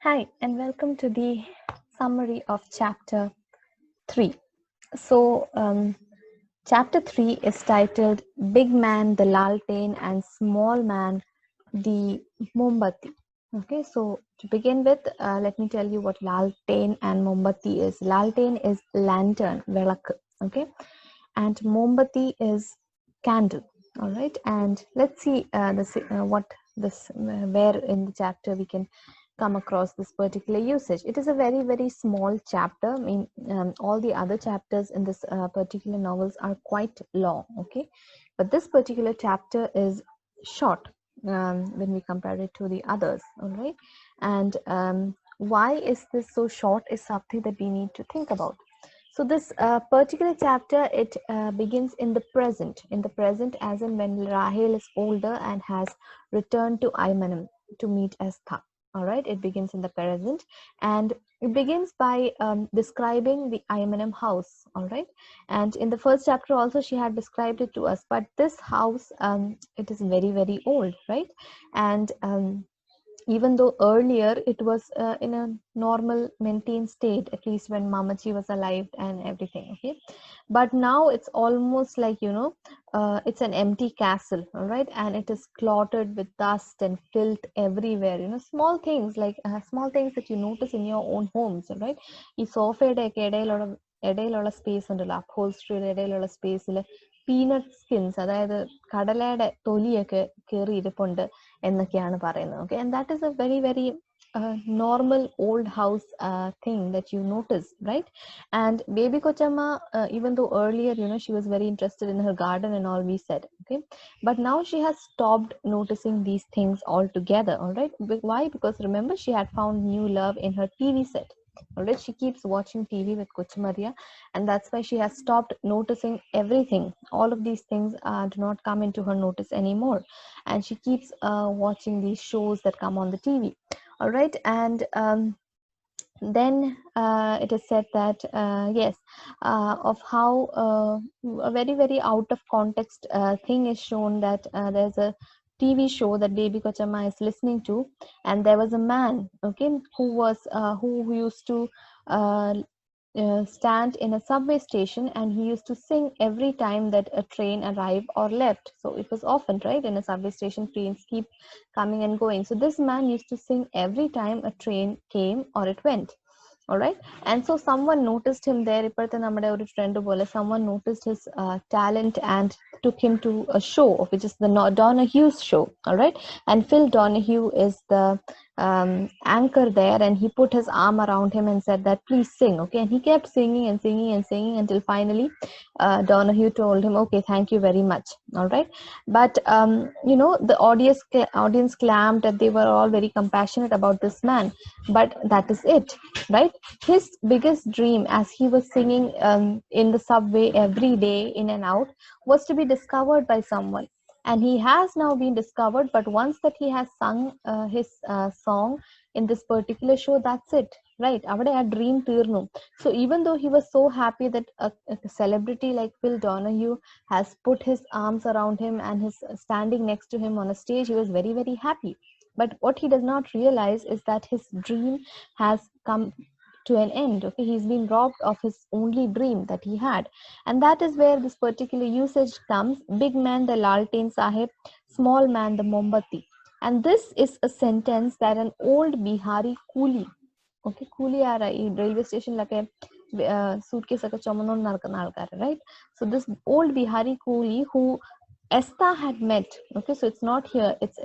Hi, and welcome to the summary of Chapter 3. So, Chapter 3 is titled Big Man the Laltain and Small Man the Mombatti. Okay, so to begin with, let me tell you what Laltain and Mombatti is. Laltain is lantern, velak, okay, and Mombatti is candle. All right, and let's see what this where in the chapter we can come across this particular usage. It is a very small chapter. I mean, all the other chapters in this particular novels are quite long, okay, but this particular chapter is short when we compare it to the others. All right, and why is this so short is something that we need to think about. So this particular chapter, it begins in the present as in when Rahel is older and has returned to Aymanam to meet Esther. All right, it begins in the present, and it begins by describing the Aymanam house. All right, and in the first chapter also she had described it to us, but this house, it is very old, right? And even though earlier it was in a normal maintained state, at least when Mamaji was alive and everything, okay, but now it's almost like, it's an empty castle, all right, and it is cluttered with dust and filth everywhere, small things like small things that you notice in your own homes, all right. ഈ സോഫയുടെ ഒക്കെ ഇടയിലുള്ള space ഉണ്ടല്ലോ, അപ്ഹോൾസ്ട്രിയുടെ ഇടയിലുള്ള സ്പേസിൽ peanut skins, അതായത് കടലയുടെ തൊലിയൊക്കെ കയറി ഇരിപ്പുണ്ട് എന്നൊക്കെയാണ് പറയുന്നത്. Okay, and that is a very normal old house thing that you notice, right? And baby Kochama, even though earlier, she was very interested in her garden and all, we said, okay, but now she has stopped noticing these things altogether. All right, why? Because remember, she had found new love in her TV set. All right, she keeps watching TV with Kochamaria, and that's why she has stopped noticing everything. All of these things do not come into her notice anymore, and she keeps watching these shows that come on the TV. All right, and then it is said that yes, of how a very out of context thing is shown, that there's a TV show that baby Kochama is listening to, and there was a man, okay, who used to uh, stand in a subway station, and he used to sing every time that a train arrived or left. So it was often, right, in a subway station trains keep coming and going, so this man used to sing every time a train came or it went. All right, and so someone noticed him there. ഇപ്പോഴത്തെ നമ്മുടെ ഒരു trend പോലെ someone noticed his talent and took him to a show, which is the Donahue's show. All right, and Phil Donahue is the anchor there, and he put his arm around him and said that please sing, okay, and he kept singing and singing and singing until finally Donahue told him, okay, thank you very much. All right, but the audience claimed that they were all very compassionate about this man, but that is it, right? His biggest dream as he was singing in the subway every day in and out was to be discovered by someone, and he has now been discovered. But once that he has sung his song in this particular show, that's it, right? Avade a dream തീർന്നു. So even though he was so happy that a celebrity like Phil Donahue has put his arms around him and is standing next to him on a stage, he was very happy. But what he does not realize is that his dream has come to an end. Okay, he's been robbed of his only dream that he had, and that is where this particular usage comes: big man the laltain sahib, small man the mombatti. And this is a sentence that an old Bihari coolie, okay, coolie ആരാ ഈ railway stationലൊക്കെ suitcase ഒക്കെ ചുമന്നുകൊണ്ട് നടക്കുന്ന ആൾക്കാർ, right? So this old Bihari coolie who Esther had met, okay, so it's not here, it's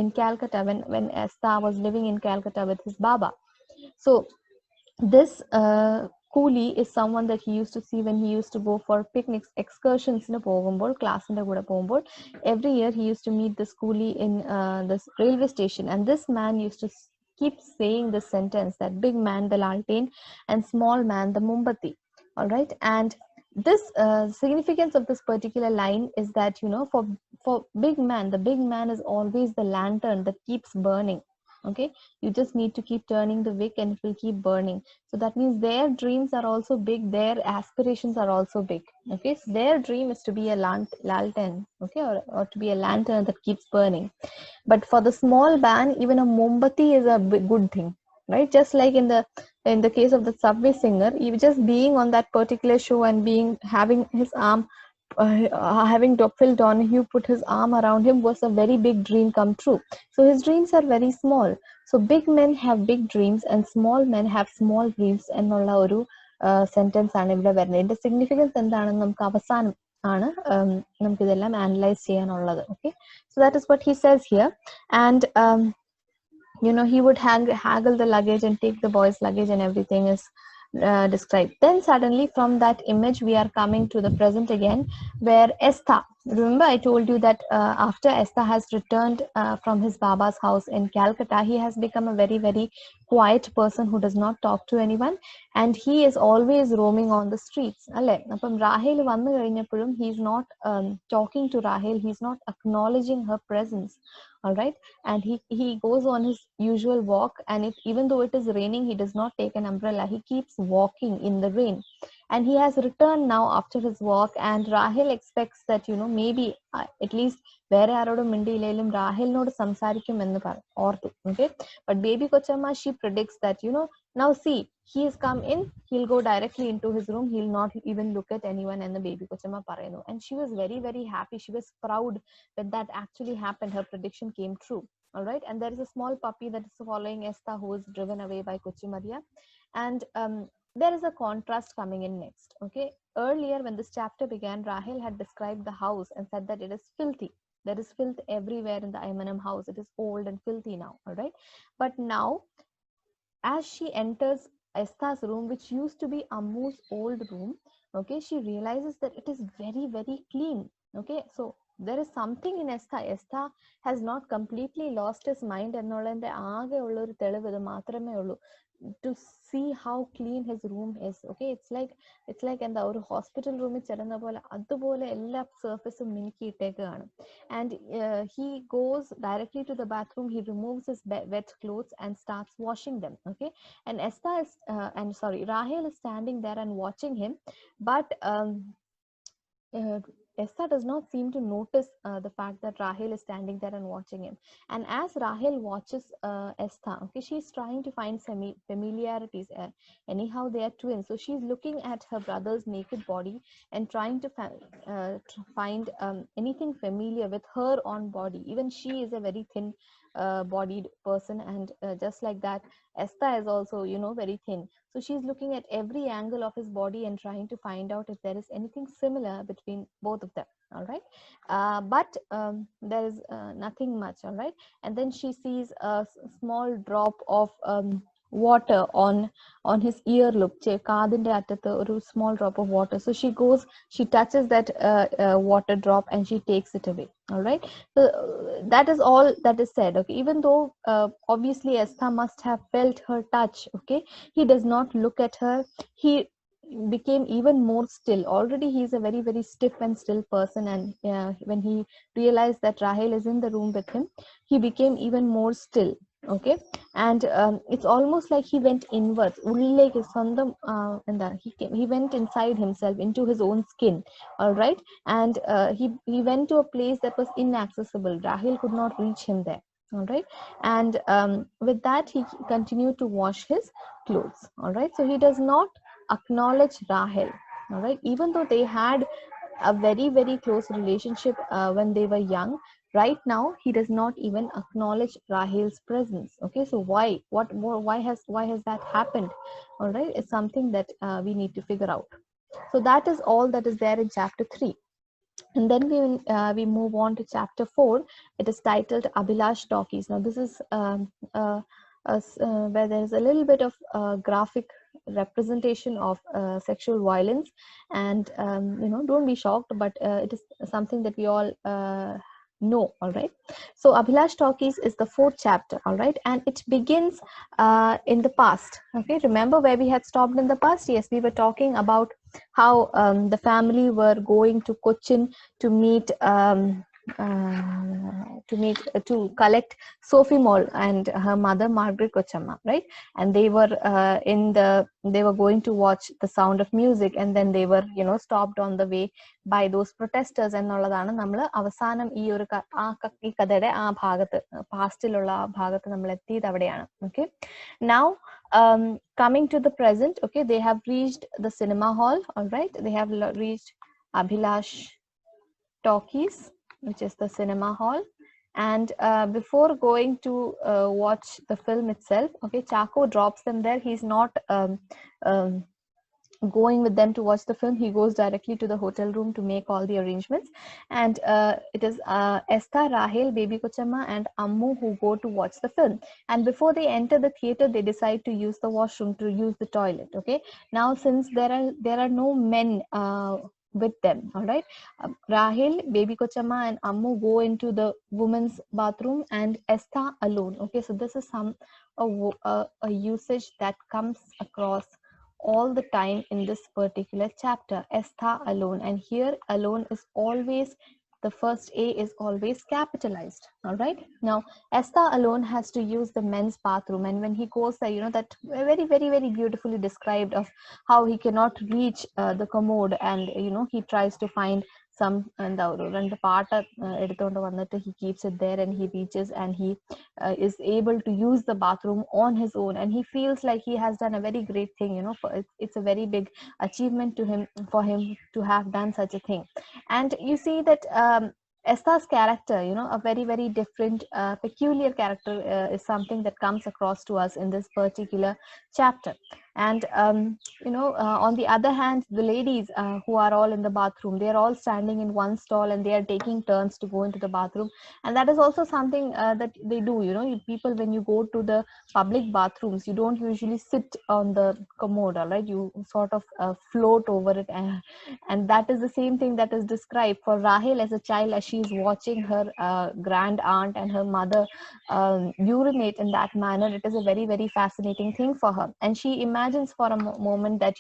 in Calcutta, when Esther was living in Calcutta with his baba. So this coolie is someone that he used to see when he used to go for picnics, excursions in പോകുമ്പോൾ ക്ലാസ്സിന്റെ കൂടെ പോകുമ്പോൾ every year he used to meet this coolie in this railway station, and this man used to keep saying this sentence, that big man the laltain and small man the mombatti. All right, and this significance of this particular line is that, for big man, the big man is always the lantern that keeps burning. Okay, you just need to keep turning the wick and it will keep burning. So that means their dreams are also big, their aspirations are also big. Okay, so their dream is to be a lantern, okay, or to be a lantern that keeps burning. But for the small man, even a mombatti is a good thing. right? Just like in the case of the Subway singer, he just being on that particular show and being having his arm having Phil Donahue put his arm around him was a very big dream come true. So his dreams are very small. So big men have big dreams and small men have small dreams എന്നുള്ള ഒരു sentence ആണ് ഇവിടെ വരുന്നത്. ഇതിന്റെ significance എന്താണെന്ന് നമുക്ക് അവസാനം ആണ് നമുക്കിതെല്ലാം അനലൈസ് ചെയ്യാനുള്ളത്. Okay, so that is what he says here. And you know, he would haggle the luggage and take the boys' luggage, and everything is described. Then suddenly from that image we are coming to the present again, where Esther, remember I told you that after Esther has returned from his baba's house in Calcutta, he has become a very, very quiet person who does not talk to anyone, and he is always roaming on the streets. Alle appam Rahel vannu kazhinjappoഴും he is not talking to Rahel, he is not acknowledging her presence. All right, and he goes on his usual walk, and if even though it is raining, he does not take an umbrella, he keeps walking in the rain. And he has returned now after his walk, and Rahel expects that, you know, maybe at least വേറെ ആരോടും മിണ്ടിയില്ലെങ്കിലും റാഹേലിനോട് സംസാരിക്കും എന്ന് ഓർത്തു. Okay, but baby Kochama, she predicts that, you know, now see, he has come in, he'll go directly into his room, he'll not even look at anyone, and the baby Kochama പറയുന്നു. And she was very, very happy, she was proud that that actually happened, her prediction came true. All right, and there is a small puppy that is following Esther, who is driven away by Kochi Maria. And there is a contrast coming in next. Okay, earlier when this chapter began, Rahel had described the house and said that it is filthy. There is filth everywhere in the Aymanam house. It is old and filthy now. All right, but now as she enters Esther's room, which used to be Ammu's old room, okay, she realizes that it is very, very clean. Okay, so there is something in Esther. Esther has not completely lost his mind എന്നുള്ളതിന്റെ ആകെ ഉള്ള ഒരു തെളിവ് ഇത് മാത്രമേ ഉള്ളൂ, to see how clean his room is. Okay, it's like എന്താ ഒരു ഹോസ്പിറ്റൽ റൂമിൽ ചെല്ലുന്ന പോലെ അതുപോലെ എല്ലാ സർഫേസും മിനുക്കിയിട്ടേക്കാണ്. And he goes directly to the bathroom, he removes his wet clothes and starts washing them. Okay, and Rahel is standing there and watching him, but Esther does not seem to notice the fact that Rahel is standing there and watching him. And as Rahel watches Esther, okay, she's trying to find familiarities. Anyhow, they are twins, so she's looking at her brother's naked body and trying to find anything familiar with her own body. Even she is a very thin bodied person, and just like that, Esther is also, you know, very thin. So she's looking at every angle of his body and trying to find out if there is anything similar between both of them. All right, but there is nothing much. All right, and then she sees a small drop of water on his earlobe, കാതിന്റെ അറ്റത്ത് ഒരു small drop of water. So she goes, she touches that water drop and she takes it away. All right, so that is all that is said. Okay, even though obviously Esther must have felt her touch, okay, he does not look at her. He became even more still. Already he is a very, very stiff and still person, and when he realized that Rahel is in the room with him, he became even more still. Okay, and it's almost like he went inwards. He went inside himself, into his own skin. All right, and he went to a place that was inaccessible. Rahel could not reach him there. All right, and with that he continued to wash his clothes. All right, so he does not acknowledge Rahel. All right, even though they had a very, very close relationship when they were young, right now he does not even acknowledge Rahel's presence. Okay, so why has that happened? All right, it's something that we need to figure out. So that is all that is there in chapter 3. And then we move on to chapter 4. It is titled Abhilash Talkies. Now this is where there is a little bit of graphic representation of sexual violence, and you know, don't be shocked, but it is something that we all know. All right, so Abhilash Talkies is the 4th chapter. All right, and it begins in the past. Okay, remember where we had stopped in the past? Yes, we were talking about how the family were going to Cochin to meet to collect Sophie Moll and her mother Margaret Kochama, right? And they were going to watch The Sound of Music, and then they were stopped on the way by those protesters എന്നുള്ളതാണ് നമ്മൾ അവസാനം ഈ കഥയുടെ ആ ഭാഗത്ത് പാസ്റ്റിലുള്ള ആ ഭാഗത്ത് നമ്മൾ എത്തിയത് അവിടെയാണ്. Okay, now coming to the present, okay, they have reached the cinema hall. All right, they have reached Abhilash Talkies, which is the cinema hall. And before going to watch the film itself, okay, Chaco drops them there. He's not um, going with them to watch the film. He goes directly to the hotel room to make all the arrangements. And it is Esther, Rahel, Baby Kochama, and Ammu who go to watch the film. And before they enter the theater, they decide to use the washroom, to use the toilet. Okay, now since there are no men with them, all right, Rahel, Baby Kochama, and Ammu go into the women's bathroom, and Esther alone. Okay, so this is a usage that comes across all the time in this particular chapter. Esther alone, and here alone is always, the first A is always capitalized. All right, now Esther alone has to use the men's bathroom, and when he goes there, that very very very beautifully described of how he cannot reach the commode, and he tries to find some and the part എടുത്തുകൊണ്ട് വന്നിട്ട് he keeps it there, and he reaches, and he is able to use the bathroom on his own, and he feels like he has done a very great thing. It's a very big achievement to him, for him to have done such a thing. And you see that Esther's character, a very very different peculiar character, is something that comes across to us in this particular chapter. And on the other hand, the ladies who are all in the bathroom, they are all standing in one stall, and they are taking turns to go into the bathroom. And that is also something that they do. People, when you go to the public bathrooms, you don't usually sit on the commode, right? You sort of float over it, and that is the same thing that is described for Rahel as a child, as she is watching her grand aunt and her mother urinate in that manner. It is a very very fascinating thing for her, and she imagines for a moment that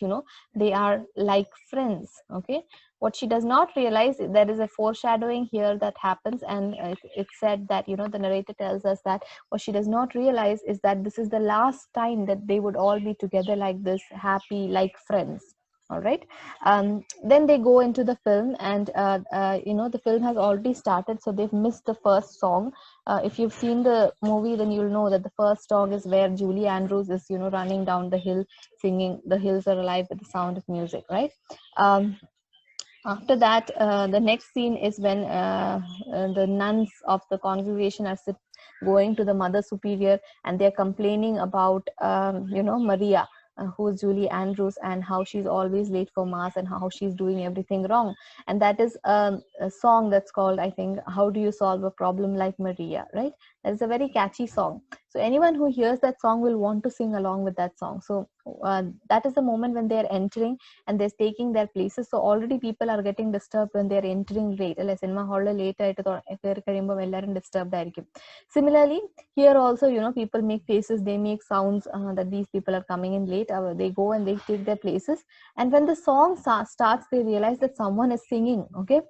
they are like friends. Okay, what she does not realize, there is a foreshadowing here that happens, and it's said that the narrator tells us that what she does not realize is that this is the last time that they would all be together like this, happy like friends. All right, then they go into the film, and the film has already started, so they've missed the first song. If you've seen the movie, then you'll know that the first song is where Julie Andrews is running down the hill singing "The Hills Are Alive with the Sound of Music," right? After that, the next scene is when the nuns of the congregation are going to the Mother Superior, and they're complaining about Maria, who is Julie Andrews, and how she's always late for mass, and how she's doing everything wrong. And that is a song that's called, I think, "How Do You Solve a Problem Like Maria," right? That is a very catchy song. So anyone who hears that song will want to sing along with that song. So that is the moment when they're entering and they're taking their places. So already people are getting disturbed when they're entering late. Cinema hall late disturbed. Similarly, here also, people make faces, they make sounds that these people are coming in late. They go and they take their places. And when the song starts, they realize that someone is singing. Okay,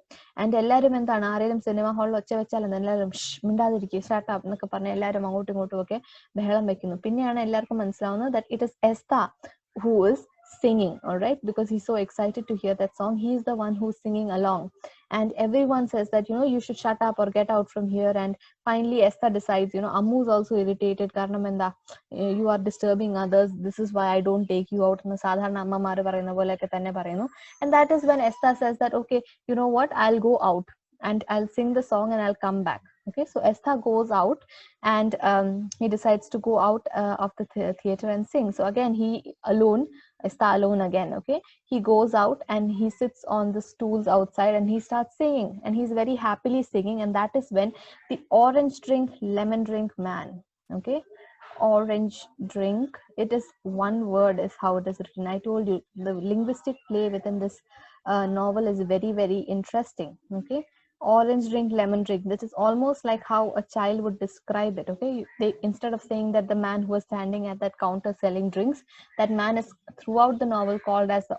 and എല്ലാവരും എന്താണ്, ആരെങ്കിലും cinema ഹാളിൽ ഒച്ച വെച്ചാൽ എല്ലാവരും മിണ്ടാതിരിക്കുക, shut up എന്നൊക്കെ പറഞ്ഞ് എല്ലാവരും അങ്ങോട്ടും ഇങ്ങോട്ടും ഒക്കെ ബഹളം വെക്കുന്നു. പിന്നെയാണ് എല്ലാവർക്കും മനസ്സിലാവുന്നത് that it is Esther who is singing, all right, because he's so excited to hear that song. He is the one who's singing along, and everyone says that you should shut up or get out from here. And finally Esther decides, Ammu is also irritated, കാരണം എന്താ, you are disturbing others, this is why I don't take you out എന്ന് സാധാരണ അമ്മമാര് പറയുന്ന പോലെയൊക്കെ തന്നെ പറയുന്നു. And that is when Esther says that, okay, you know what, I'll go out and I'll sing the song and I'll come back. Okay, so Esther goes out, and he decides to go out of the theater and sing. So again, he alone, Esther alone again. Okay, he goes out and he sits on the stools outside, and he starts singing, and he's very happily singing. And that is when the orange drink, lemon drink man. Okay, orange drink, it is one word is how it is written. I told you the linguistic play within this novel is very very interesting. Okay, orange drink, lemon drink, this is almost like how a child would describe it. Okay, they, instead of saying that the man who was standing at that counter selling drinks, that man is throughout the novel called as the